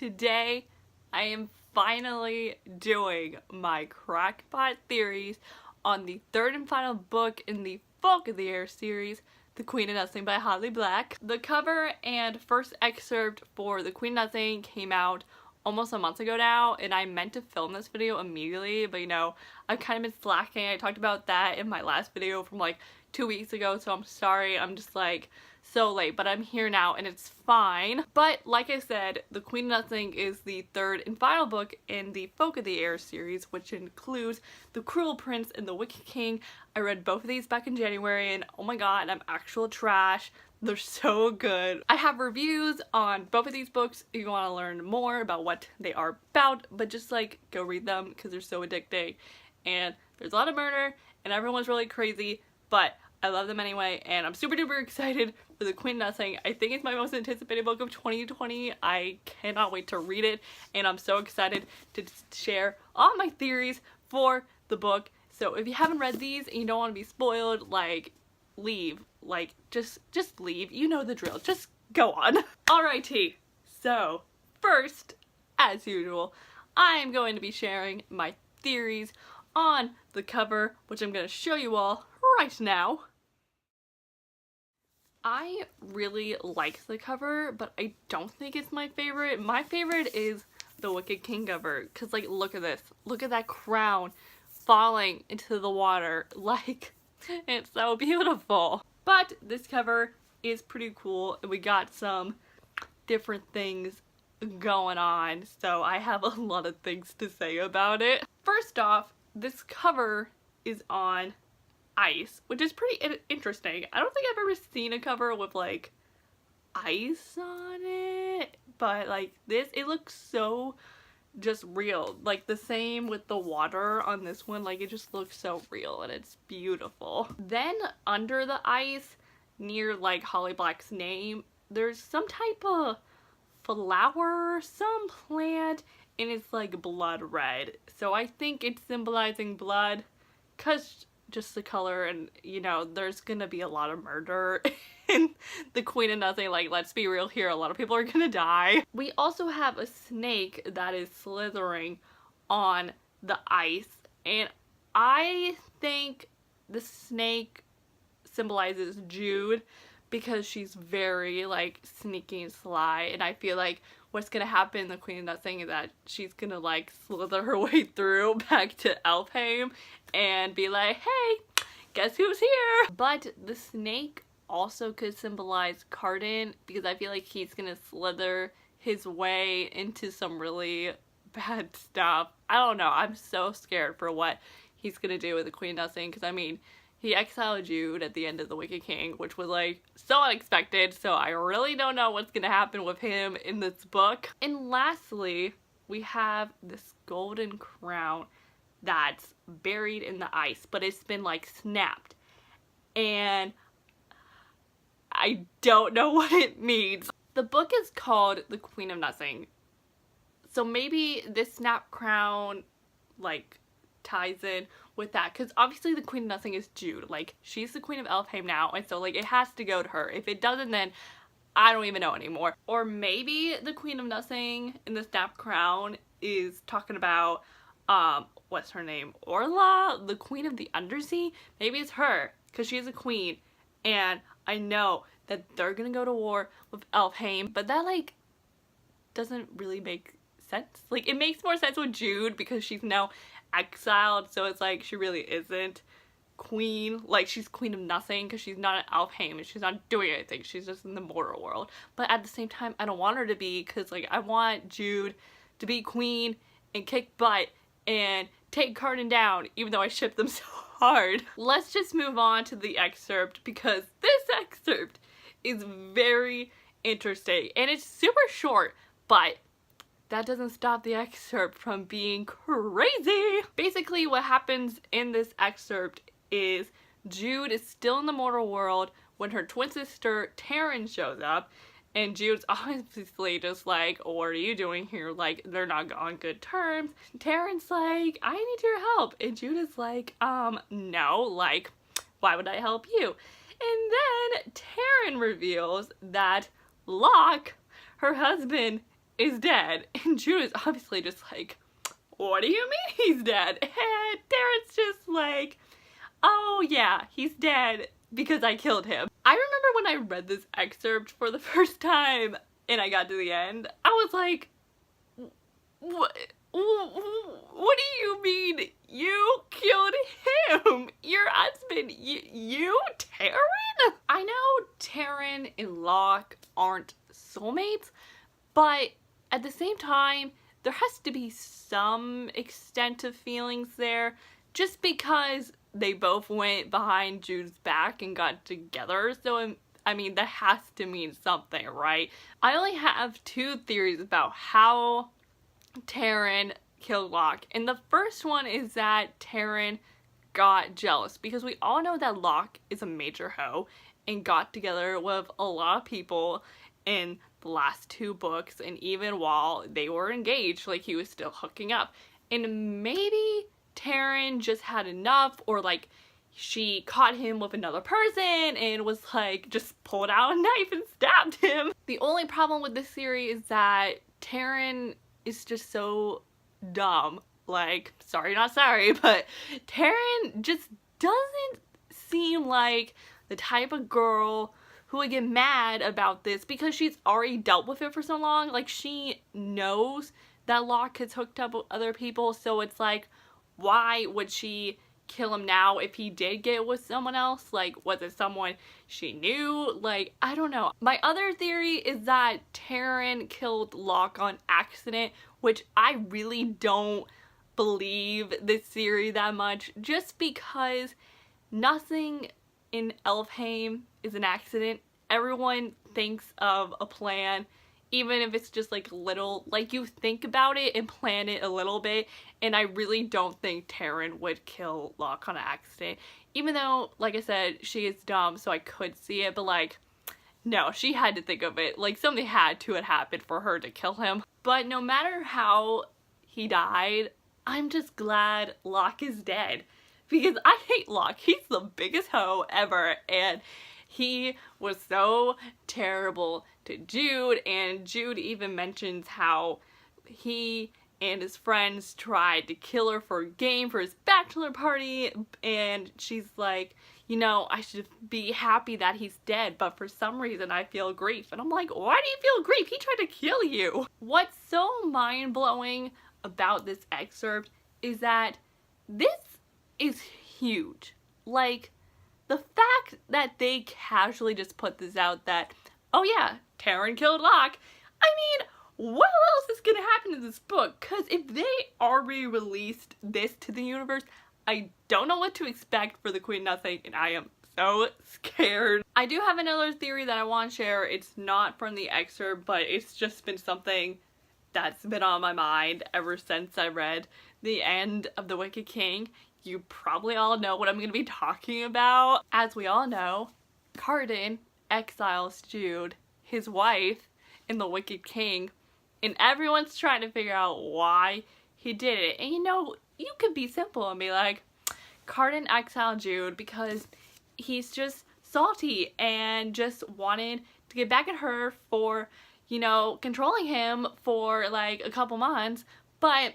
Today I am finally doing my crackpot theories on the third and final book in the Folk of the Air series, The Queen of Nothing by Holly Black. The cover and first excerpt for The Queen of Nothing came out almost a month ago now, and I meant to film this video immediately, but you know, I've kind of been slacking. I talked about that in my last video from like 2 weeks ago, so I'm sorry. I'm just like so late, but I'm here now and it's fine. But like I said, The Queen of Nothing is the third and final book in the Folk of the Air series, which includes The Cruel Prince and The Wicked King. I read both of these back in January and oh my god, I'm actual trash. They're so good. I have reviews on both of these books if you want to learn more about what they are about, but just like go read them because they're so addicting. And there's a lot of murder and everyone's really crazy, but I love them anyway, and I'm super duper excited for The Queen of Nothing. I think it's my most anticipated book of 2020. I cannot wait to read it, and I'm so excited to share all my theories for the book. So if you haven't read these and you don't want to be spoiled, like, leave. Like, just leave. You know the drill. Just go on. Alrighty, so first, as usual, I'm going to be sharing my theories on the cover, which I'm going to show you all right now. I really like the cover, but I don't think it's my favorite. My favorite is the Wicked King cover, because like, look at this. Look at that crown falling into the water. Like, it's so beautiful. But this cover is pretty cool, and we got some different things going on, so I have a lot of things to say about it. First off, this cover is on ice, which is pretty interesting. I don't think I've ever seen a cover with like ice on it, but like this, it looks so just real. Like the same with the water on this one, like it just looks so real and it's beautiful. Then under the ice near like Holly Black's name, there's some type of flower, some plant, and it's like blood red. So I think it's symbolizing blood, cause just the color, and you know, there's gonna be a lot of murder in The Queen of Nothing. Like, let's be real here, a lot of people are gonna die. We also have a snake that is slithering on the ice, and I think the snake symbolizes Jude because she's very like sneaky and sly, and I feel like what's gonna happen in The Queen of Nothing is that she's gonna like slither her way through back to Elfheim and be like, hey, guess who's here? But the snake also could symbolize Cardan, because I feel like he's gonna slither his way into some really bad stuff. I don't know, I'm so scared for what he's gonna do with The Queen of Nothing, because I mean, he exiled Jude at the end of The Wicked King, which was like so unexpected, so I really don't know what's gonna happen with him in this book. And lastly, we have this golden crown that's buried in the ice, but it's been like snapped, and I don't know what it means. The book is called The Queen of Nothing, so maybe this snap crown like ties in with that, because obviously the Queen of Nothing is Jude. Like, she's the Queen of Elfheim now, and so like it has to go to her. If it doesn't, then I don't even know anymore. Or maybe the Queen of Nothing in the snap crown is talking about what's her name, Orla, the Queen of the Undersea. Maybe it's her, because she's a queen, and I know that they're gonna go to war with Elfheim, but that like doesn't really make sense. Like, it makes more sense with Jude because she's now exiled, so it's like she really isn't queen. Like, she's Queen of Nothing because she's not at Elfheim and she's not doing anything. She's just in the mortal world. But at the same time, I don't want her to be, because like I want Jude to be queen and kick butt and take Cardan down, even though I ship them so hard. Let's just move on to the excerpt, because this excerpt is very interesting and it's super short, but that doesn't stop the excerpt from being crazy. Basically, what happens in this excerpt is Jude is still in the mortal world when her twin sister Taryn shows up, and Jude's obviously just like, what are you doing here? Like, they're not on good terms. Taryn's like, I need your help. And Jude is like, no, like, why would I help you? And then Taryn reveals that Locke, her husband, is dead. And Jude is obviously just like, what do you mean he's dead? And Terren's just like, oh yeah, he's dead because I killed him. I remember when I read this excerpt for the first time and I got to the end, I was like, what do you mean you killed him? Your husband, you, Terren? I know Terren and Locke aren't soulmates, but at the same time, there has to be some extent of feelings there, just because they both went behind Jude's back and got together. So, I mean, that has to mean something, right? I only have two theories about how Terren killed Locke. And the first one is that Terren got jealous, because we all know that Locke is a major hoe and got together with a lot of people in the last two books, and even while they were engaged, like, he was still hooking up. And maybe Terren just had enough, or like she caught him with another person and was like, just pulled out a knife and stabbed him. The only problem with this theory is that Terren is just so dumb. Like, sorry not sorry, but Terren just doesn't seem like the type of girl who would get mad about this, because she's already dealt with it for so long. Like, she knows that Locke has hooked up with other people, so it's like, why would she kill him now if he did get with someone else? Like, was it someone she knew? Like, I don't know. My other theory is that Terren killed Locke on accident, which I really don't believe this theory that much, just because nothing in Elfhame is an accident. Everyone thinks of a plan, even if it's just like little, like you think about it and plan it a little bit, and I really don't think Terren would kill Locke on an accident, even though, like I said, she is dumb, so I could see it, but like, no, she had to think of it. Like, something had to have happened for her to kill him. But no matter how he died, I'm just glad Locke is dead, because I hate Locke. He's the biggest hoe ever, and he was so terrible to Jude, and Jude even mentions how he and his friends tried to kill her for a game for his bachelor party, and she's like, you know, I should be happy that he's dead, but for some reason I feel grief. And I'm like, why do you feel grief? He tried to kill you. What's so mind-blowing about this excerpt is that this is huge. Like, the fact that they casually just put this out that, oh yeah, Terren killed Locke, I mean, what else is gonna happen in this book? Because if they already released this to the universe, I don't know what to expect for the Queen Nothing, and I am so scared. I do have another theory that I want to share. It's not from the excerpt, but it's just been something that's been on my mind ever since I read the end of The Wicked King. You probably all know what I'm going to be talking about. As we all know, Cardan exiles Jude, his wife, in The Wicked King, and everyone's trying to figure out why he did it. And you know, you could be simple and be like, Cardan exiled Jude because he's just salty and just wanted to get back at her for, you know, controlling him for like a couple months. But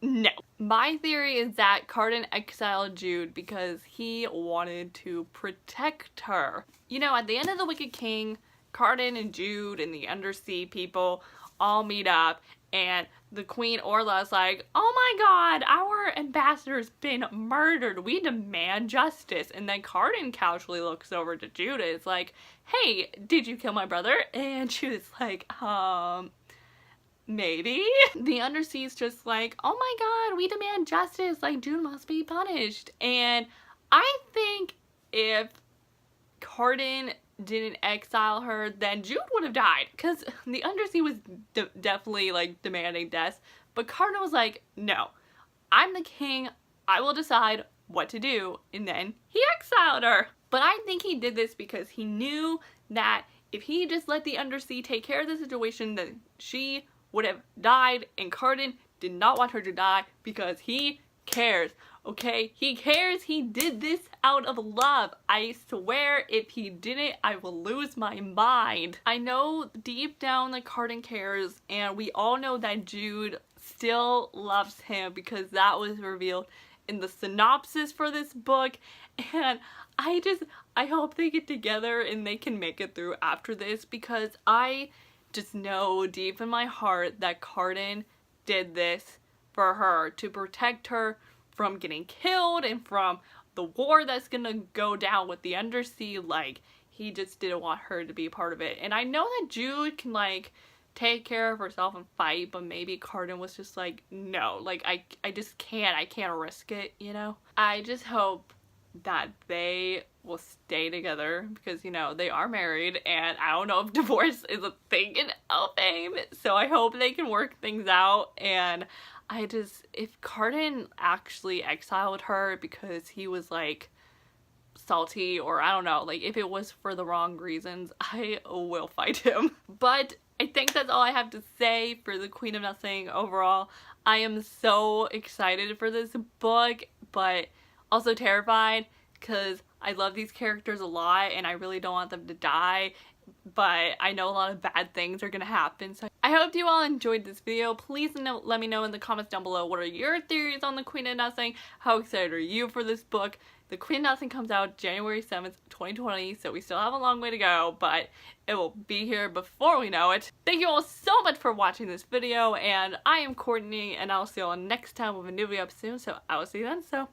no. My theory is that Cardan exiled Jude because he wanted to protect her. You know, at the end of The Wicked King, Cardan and Jude and the Undersea people all meet up, and the Queen Orla's like, oh my god, our ambassador's been murdered. We demand justice. And then Cardan casually looks over to Jude and is like, hey, did you kill my brother? And Jude is like, maybe? The Undersea's just like, oh my god, we demand justice. Like, Jude must be punished. And I think if Cardan didn't exile her, then Jude would have died, because the Undersea was definitely like demanding death, but Cardan was like, no, I'm the king, I will decide what to do, and then he exiled her. But I think he did this because he knew that if he just let the Undersea take care of the situation, then she would have died, and Cardan did not want her to die because he cares. Okay, he cares. He did this out of love. I swear if he didn't, I will lose my mind. I know deep down that Carden cares, and we all know that Jude still loves him because that was revealed in the synopsis for this book. And I hope they get together and they can make it through after this, because I just know deep in my heart that Carden did this for her, to protect her from getting killed and from the war that's gonna go down with the undersea. Like, he just didn't want her to be a part of it. And I know that Jude can like take care of herself and fight, but maybe Carden was just like, no, like I just can't, I can't risk it, you know? I just hope that they will stay together, because, you know, they are married, and I don't know if divorce is a thing in Elfame, so I hope they can work things out. And if Carden actually exiled her because he was like salty, or I don't know, like if it was for the wrong reasons, I will fight him. But I think that's all I have to say for the Queen of Nothing overall. I am so excited for this book, but also terrified, because I love these characters a lot and I really don't want them to die, but I know a lot of bad things are gonna happen. So I hope you all enjoyed this video. Please let me know in the comments down below, what are your theories on the Queen of Nothing? How excited are you for this book? The Queen of Nothing comes out January 7th, 2020, so we still have a long way to go, but it will be here before we know it. Thank you all so much for watching this video, and I am Courtney, and I'll see you all next time with a new video up soon, so I will see you then, so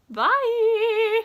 bye!